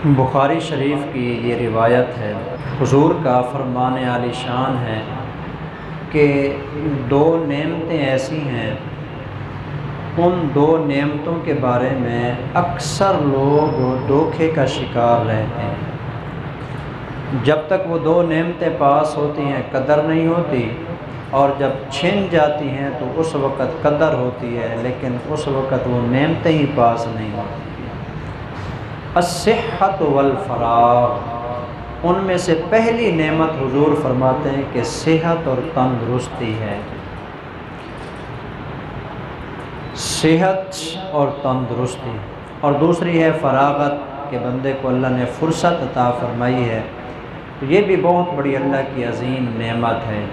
بخاری شریف کی یہ روایت ہے، حضور کا فرمان عالی شان ہے کہ دو نعمتیں ایسی ہیں، ان دو نعمتوں کے بارے میں اکثر لوگ دھوکے کا شکار رہتے ہیں۔ جب تک وہ دو نعمتیں پاس ہوتی ہیں قدر نہیں ہوتی، اور جب چھن جاتی ہیں تو اس وقت قدر ہوتی ہے، لیکن اس وقت وہ نعمتیں ہی پاس نہیں ہوتی۔ الصحت والفراغ، ان میں سے پہلی نعمت حضور فرماتے ہیں کہ صحت اور تندرستی ہے۔ صحت اور تندرستی، اور دوسری ہے فراغت، کہ بندے کو اللہ نے فرصت عطا فرمائی ہے، تو یہ بھی بہت بڑی اللہ کی عظیم نعمت ہے۔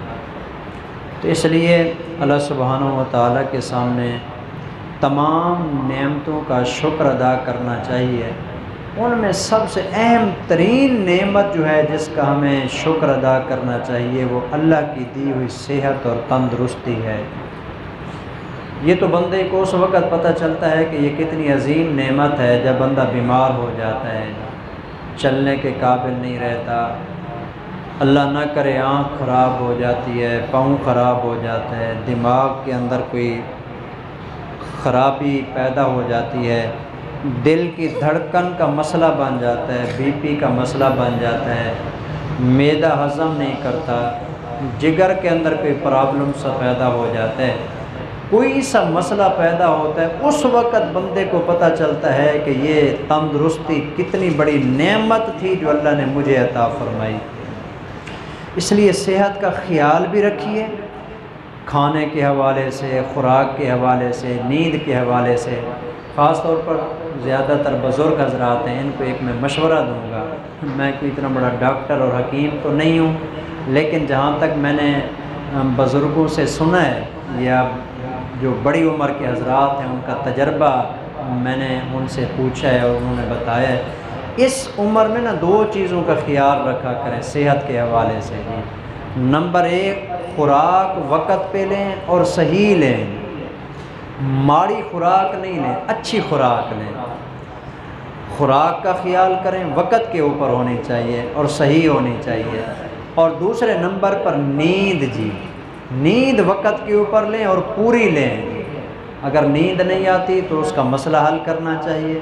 تو اس لیے اللہ سبحانہ و تعالیٰ کے سامنے تمام نعمتوں کا شکر ادا کرنا چاہیے۔ ان میں سب سے اہم ترین نعمت جو ہے جس کا ہمیں شکر ادا کرنا چاہیے وہ اللہ کی دی ہوئی صحت اور تندرستی ہے۔ یہ تو بندے کو اس وقت پتہ چلتا ہے کہ یہ کتنی عظیم نعمت ہے جب بندہ بیمار ہو جاتا ہے، چلنے کے قابل نہیں رہتا، اللہ نہ کرے آنکھ خراب ہو جاتی ہے، پاؤں خراب ہو جاتا ہے، دماغ کے اندر کوئی خرابی پیدا ہو جاتی ہے، دل کی دھڑکن کا مسئلہ بن جاتا ہے، بی پی کا مسئلہ بن جاتا ہے، معدہ ہضم نہیں کرتا، جگر کے اندر کوئی پرابلم سا پیدا ہو جاتا ہے، کوئی سا مسئلہ پیدا ہوتا ہے، اس وقت بندے کو پتہ چلتا ہے کہ یہ تندرستی کتنی بڑی نعمت تھی جو اللہ نے مجھے عطا فرمائی۔ اس لیے صحت کا خیال بھی رکھیے، کھانے کے حوالے سے، خوراک کے حوالے سے، نیند کے حوالے سے۔ خاص طور پر زیادہ تر بزرگ حضرات ہیں، ان کو ایک میں مشورہ دوں گا، میں کوئی اتنا بڑا ڈاکٹر اور حکیم تو نہیں ہوں، لیکن جہاں تک میں نے بزرگوں سے سنا ہے یا جو بڑی عمر کے حضرات ہیں ان کا تجربہ میں نے ان سے پوچھا ہے اور انہوں نے بتایا ہے، اس عمر میں دو چیزوں کا خیال رکھا کریں صحت کے حوالے سے۔ نمبر ایک، خوراک وقت پہ لیں اور صحیح لیں، ماڑی خوراک نہیں لیں، اچھی خوراک لیں، خوراک کا خیال کریں، وقت کے اوپر ہونی چاہیے اور صحیح ہونی چاہیے۔ اور دوسرے نمبر پر نیند، نیند وقت کے اوپر لیں اور پوری لیں، اگر نیند نہیں آتی تو اس کا مسئلہ حل کرنا چاہیے۔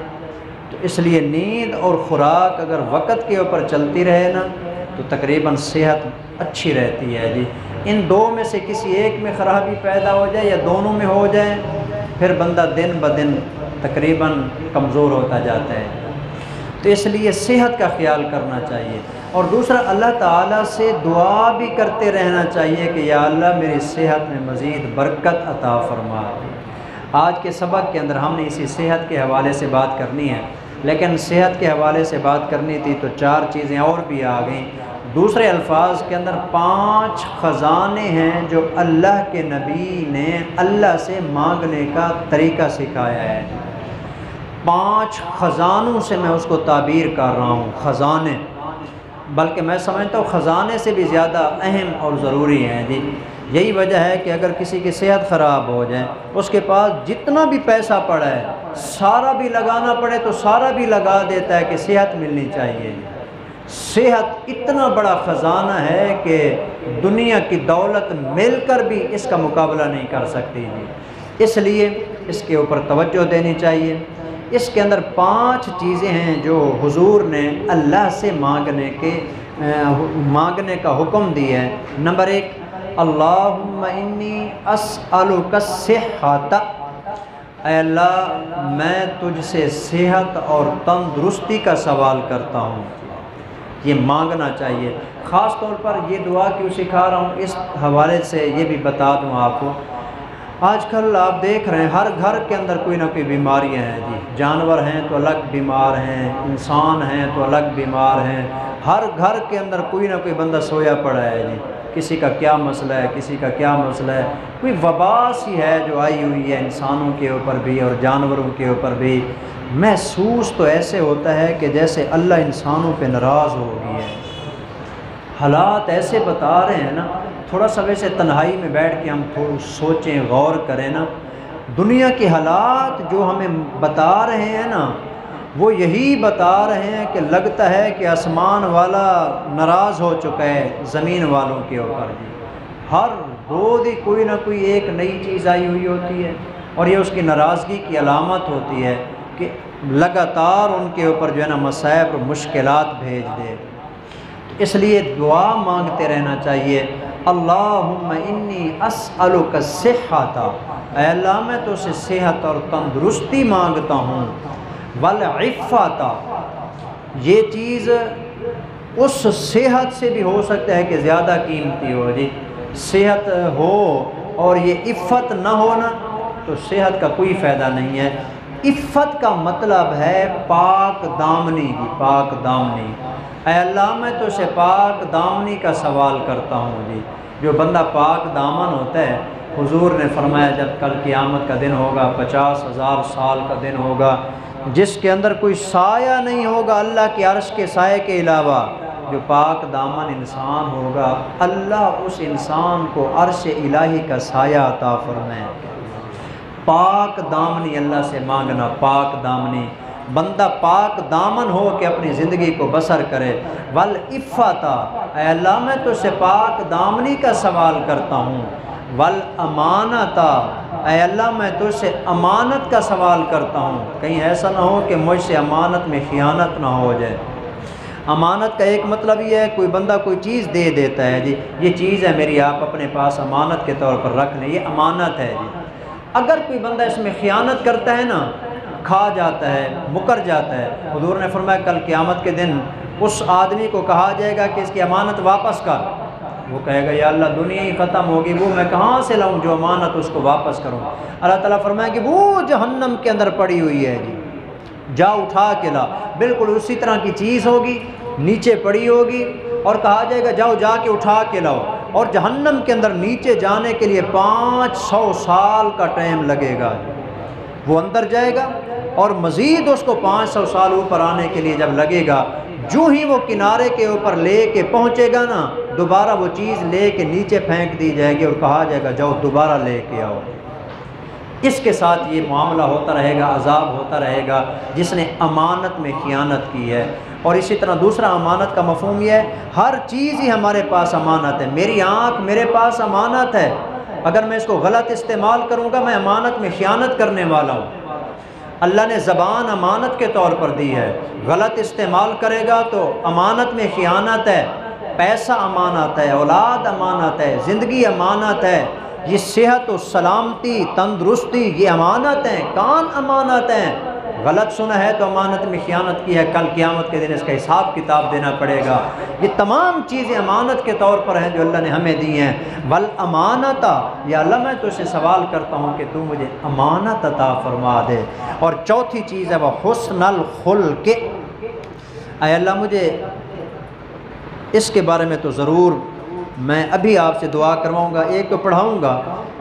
تو اس لیے نیند اور خوراک اگر وقت کے اوپر چلتی رہے تو تقریباً صحت اچھی رہتی ہے۔ ان دو میں سے کسی ایک میں خرابی پیدا ہو جائے یا دونوں میں ہو جائے پھر بندہ دن بدن تقریباً کمزور ہوتا جاتا ہے۔ تو اس لیے صحت کا خیال کرنا چاہیے، اور دوسرا اللہ تعالیٰ سے دعا بھی کرتے رہنا چاہیے کہ یا اللہ میری صحت میں مزید برکت عطا فرما۔ آج کے سبق کے اندر ہم نے اسی صحت کے حوالے سے بات کرنی ہے، لیکن صحت کے حوالے سے بات کرنی تھی تو چار چیزیں اور بھی آ گئیں۔ دوسرے الفاظ کے اندر 5 خزانے ہیں جو اللہ کے نبی نے اللہ سے مانگنے کا طریقہ سکھایا ہے۔ 5 خزانوں سے میں اس کو تعبیر کر رہا ہوں، خزانے، بلکہ میں سمجھتا ہوں خزانے سے بھی زیادہ اہم اور ضروری ہیں۔ یہی وجہ ہے کہ اگر کسی کی صحت خراب ہو جائے، اس کے پاس جتنا بھی پیسہ پڑا ہے سارا بھی لگانا پڑے تو سارا بھی لگا دیتا ہے کہ صحت ملنی چاہیے۔ صحت اتنا بڑا خزانہ ہے کہ دنیا کی دولت مل کر بھی اس کا مقابلہ نہیں کر سکتی، اس لیے اس کے اوپر توجہ دینی چاہیے۔ اس کے اندر 5 چیزیں ہیں جو حضور نے اللہ سے مانگنے کا حکم دیا ہے۔ نمبر 1، اللہم انی اسألک الصحۃ، اے اللہ میں تجھ سے صحت اور تندرستی کا سوال کرتا ہوں۔ یہ مانگنا چاہیے۔ خاص طور پر یہ دعا کیوں سکھا رہا ہوں، اس حوالے سے یہ بھی بتا دوں آپ کو، آج کل آپ دیکھ رہے ہیں ہر گھر کے اندر کوئی نہ کوئی بیماریاں ہیں۔ جانور ہیں تو الگ بیمار ہیں، انسان ہیں تو الگ بیمار ہیں، ہر گھر کے اندر کوئی نہ کوئی بندہ سویا پڑا ہے۔ کسی کا کیا مسئلہ ہے، کسی کا کیا مسئلہ ہے، کوئی وبا سی ہے جو آئی ہوئی ہے انسانوں کے اوپر بھی اور جانوروں کے اوپر بھی۔ محسوس تو ایسے ہوتا ہے کہ جیسے اللہ انسانوں پہ ناراض ہو گئی ہے۔ حالات ایسے بتا رہے ہیں تھوڑا سا ویسے تنہائی میں بیٹھ کے ہم سوچیں، غور کریں دنیا کے حالات جو ہمیں بتا رہے ہیں وہ یہی بتا رہے ہیں کہ لگتا ہے کہ آسمان والا ناراض ہو چکا ہے زمین والوں کے اوپر جی، ہر روز ہی کوئی نہ کوئی ایک نئی چیز آئی ہوئی ہوتی ہے، اور یہ اس کی ناراضگی کی علامت ہوتی ہے کہ لگاتار ان کے اوپر جو ہے نا مصائب اور مشکلات بھیج دے۔ اس لیے دعا مانگتے رہنا چاہیے، اللہم انی اسألک الصحۃ، اے اللہ میں تو سے صحت اور تندرستی مانگتا ہوں، والعفۃ، یہ چیز اس صحت سے بھی ہو سکتا ہے کہ زیادہ قیمتی ہو جی، صحت ہو اور یہ عفت نہ ہونا تو صحت کا کوئی فائدہ نہیں ہے۔ عفت کا مطلب ہے پاک دامنی جی، پاک دامنی۔ اے اللہ میں تو سے پاک دامنی کا سوال کرتا ہوں جی۔ جو بندہ پاک دامن ہوتا ہے، حضور نے فرمایا جب کل قیامت کا دن ہوگا، 50,000 سال کا دن ہوگا، جس کے اندر کوئی سایہ نہیں ہوگا اللہ کے عرش کے سائے کے علاوہ، جو پاک دامن انسان ہوگا اللہ اس انسان کو عرش الہی کا سایہ عطا فرمائے۔ پاک دامنی اللہ سے مانگنا، پاک دامنی، بندہ پاک دامن ہو کہ اپنی زندگی کو بسر کرے۔ والعفۃ، اے اللہ میں تو سے پاک دامنی کا سوال کرتا ہوں۔ والامانۃ، اے اللہ میں تو سے امانت کا سوال کرتا ہوں، کہیں ایسا نہ ہو کہ مجھ سے امانت میں خیانت نہ ہو جائے۔ امانت کا ایک مطلب یہ ہے کوئی بندہ کوئی چیز دے دیتا ہے جی، یہ چیز ہے میری، آپ اپنے پاس امانت کے طور پر رکھ لیں، یہ امانت ہے جی۔ اگر کوئی بندہ اس میں خیانت کرتا ہے نا، کھا جاتا ہے، مکر جاتا ہے، حضور نے فرمایا کل قیامت کے دن اس آدمی کو کہا جائے گا کہ اس کی امانت واپس کر، وہ کہے گا یا اللہ دنیا ہی ختم ہوگی، وہ میں کہاں سے لاؤں جو امانت اس کو واپس کروں۔ اللہ تعالیٰ فرمایا کہ وہ جہنم کے اندر پڑی ہوئی ہے جی، جا اٹھا کے لا، بالکل اسی طرح کی چیز ہوگی، نیچے پڑی ہوگی، اور کہا جائے گا جاؤ جا کے اٹھا کے لاؤ، اور جہنم کے اندر نیچے جانے کے لیے 500 سال کا ٹائم لگے گا۔ وہ اندر جائے گا اور مزید اس کو 500 سال اوپر آنے کے لیے جب لگے گا، جو ہی وہ کنارے کے اوپر لے کے پہنچے گا نا، دوبارہ وہ چیز لے کے نیچے پھینک دی جائے گی اور کہا جائے گا جاؤ دوبارہ لے کے آؤ۔ اس کے ساتھ یہ معاملہ ہوتا رہے گا، عذاب ہوتا رہے گا جس نے امانت میں خیانت کی ہے۔ اور اسی طرح دوسرا امانت کا مفہوم یہ ہے، ہر چیز ہی ہمارے پاس امانت ہے۔ میری آنکھ میرے پاس امانت ہے، اگر میں اس کو غلط استعمال کروں گا میں امانت میں خیانت کرنے والا ہوں۔ اللہ نے زبان امانت کے طور پر دی ہے، غلط استعمال کرے گا تو امانت میں خیانت ہے۔ پیسہ امانت ہے، اولاد امانت ہے، زندگی امانت ہے، یہ صحت و سلامتی تندرستی یہ امانت ہیں، کان امانت ہیں۔ غلط سنا ہے تو امانت میں خیانت کی ہے، کل قیامت کے دن اس کا حساب کتاب دینا پڑے گا۔ یہ تمام چیزیں امانت کے طور پر ہیں جو اللہ نے ہمیں دی ہیں۔ والامانۃ، یا اللہ میں تو سے سوال کرتا ہوں کہ تو مجھے امانت عطا فرما دے۔ اور چوتھی چیز ہے وہ حسن الخلق، اے اللہ مجھے اس کے بارے میں تو ضرور میں ابھی آپ سے دعا کرواؤں گا، ایک تو پڑھاؤں گا،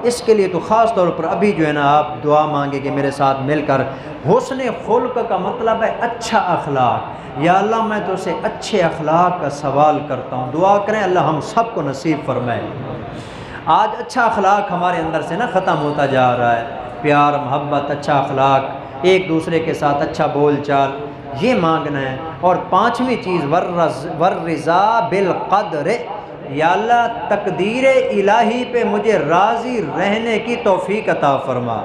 اس کے لیے تو خاص طور پر ابھی جو ہے نا آپ دعا مانگے کہ میرے ساتھ مل کر۔ حسن خلق کا مطلب ہے اچھا اخلاق، یا اللہ میں تو سے اچھے اخلاق کا سوال کرتا ہوں۔ دعا کریں اللہ ہم سب کو نصیب فرمائے۔ آج اچھا اخلاق ہمارے اندر سے نا ختم ہوتا جا رہا ہے، پیار محبت، اچھا اخلاق، ایک دوسرے کے ساتھ اچھا بول چال، یہ مانگنا ہے۔ اور پانچویں چیز والرضا بالقدر، یا اللہ تقدیر الہی پہ مجھے راضی رہنے کی توفیق عطا فرما۔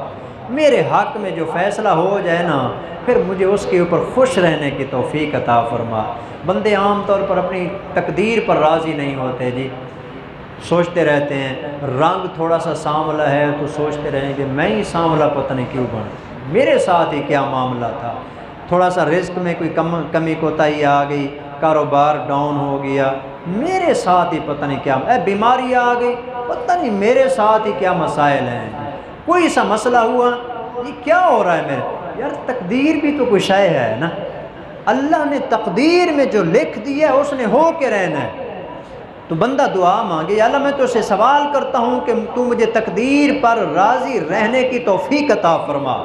میرے حق میں جو فیصلہ ہو جائے نا پھر مجھے اس کے اوپر خوش رہنے کی توفیق عطا فرما۔ بندے عام طور پر اپنی تقدیر پر راضی نہیں ہوتے جی، سوچتے رہتے ہیں رنگ تھوڑا سا سانولا ہے تو سوچتے رہیں کہ میں ہی سانولا پتہ نہیں کیوں بنا، میرے ساتھ ہی کیا معاملہ تھا، تھوڑا سا رزق میں کوئی کمی کوتاہی آ گئی، کاروبار ڈاؤن ہو گیا، میرے ساتھ ہی پتہ نہیں کیا، بیماری آ گئی، پتہ نہیں میرے ساتھ ہی کیا مسائل ہیں، کوئی سا مسئلہ ہوا یہ کیا ہو رہا ہے میرے، یار تقدیر بھی تو کوئی شے ہے نا، اللہ نے تقدیر میں جو لکھ دیا ہے اس نے ہو کے رہنا ہے۔ تو بندہ دعا مانگے یا اللہ میں تو سے سوال کرتا ہوں کہ تو مجھے تقدیر پر راضی رہنے کی توفیق عطا فرما،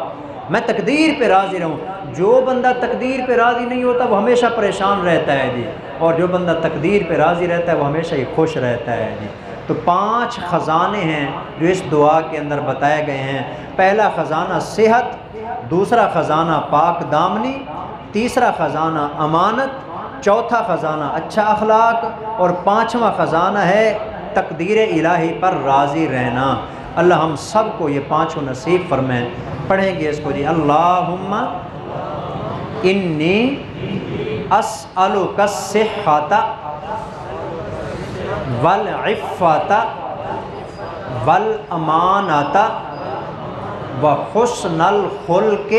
میں تقدیر پہ راضی رہوں۔ جو بندہ تقدیر پہ راضی نہیں ہوتا وہ ہمیشہ پریشان رہتا ہے جی، اور جو بندہ تقدیر پہ راضی رہتا ہے وہ ہمیشہ ہی خوش رہتا ہے جی۔ تو 5 خزانے ہیں جو اس دعا کے اندر بتائے گئے ہیں۔ پہلا خزانہ صحت، دوسرا خزانہ پاک دامنی، تیسرا خزانہ امانت، چوتھا خزانہ اچھا اخلاق، اور پانچواں خزانہ ہے تقدیر الہی پر راضی رہنا۔ اللہ ہم سب کو یہ پانچوں نصیب فرمائیں۔ پڑھیں گے اس کو جی، اللہم انی اسألک الصحۃ والعفۃ والامانۃ وحسن الخلق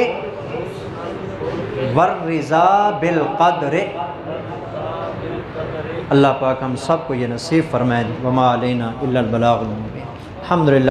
والرضا بالقدر۔ اللہ پاک ہم سب کو یہ نصیب فرمائے۔ وما علینا الا البلاغ المبین۔ الحمدللہ۔